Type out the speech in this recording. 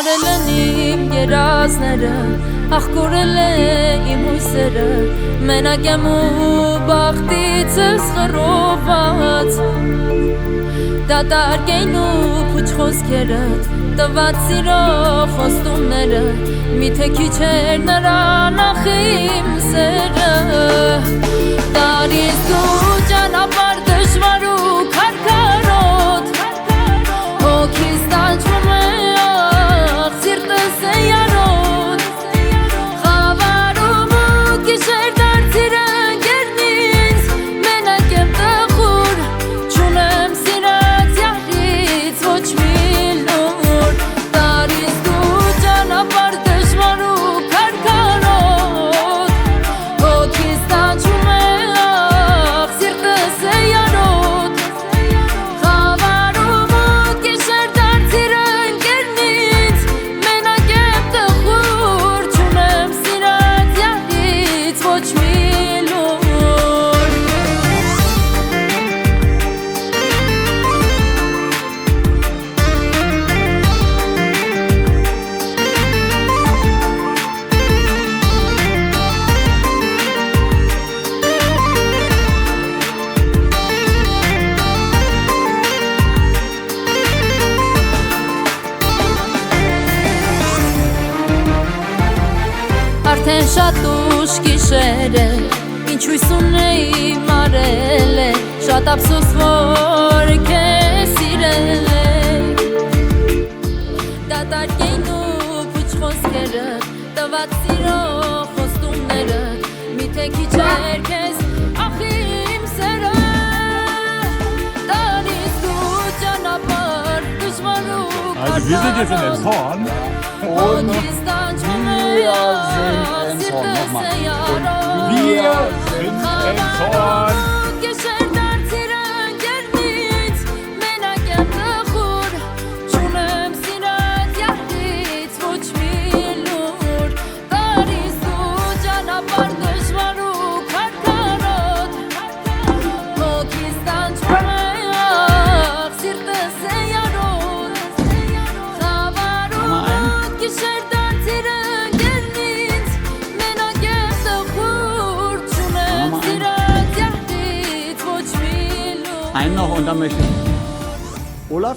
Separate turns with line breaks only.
Հարել են իմ երազները, աղկորել է իմ հույսերը, մենակ եմ ու բախտիցս խռոված, դատարկ էին ու փուչ խոսքերը, տված սիրո խոստումները, միթե քիչ էր նրան ախ իմ սերը, տարիս դու ճանապարհ դժվար ու քարքարոտ, հոգիս տանջվում է ախ սիրտս է յարոտ, խավարում ու գիշեր դարձիր ընկերն ինձ, մենակ եմ տխուր, չունեմ սիրած յարից ոչ մի լուր, տարիս դու ճանապարհ դժվար ու քարքարոտ, հոգիս տանջվում է ախ սիրտս է յարոտ, խավարում ու գիշեր դարձիր ընկերն ինձ, մենակ եմ տխուր, չունեմ սիրած յարից ոչ մի լուր. Արդեն շատ ուշ գիշեր է, ինչ հույս ունեի մարել է, շատ ափսոս որ քեզ սիրել է, դատարկ էին ու փուչ խոսքերը, տված սիրո խոստումները, միթե քիչ էր քեզ ախ իմ սերը, տարիս դու ճանապարհ դժվար ու
Also wir sind jetzt in Elmshorn und
հոգիս տանջվում է
wir sind Elmshorn.
Գիշեր դարձիր ընկերն ինձ, մենակ եմ տխուր, չունեմ սիրած յարից ոչ մի լուր, տարիս դու ճանապարհ դժվար ու քարքարոտ, հոգիս տանջվում է ախ սիրտս է յարոտ, խավարում ու գիշեր դարձիր ընկերն ինձ, մենակ եմ տխուր, չունեմ սիրած յարից ոչ մի լուր.
Einen noch und dann möchte ich.
Olaf?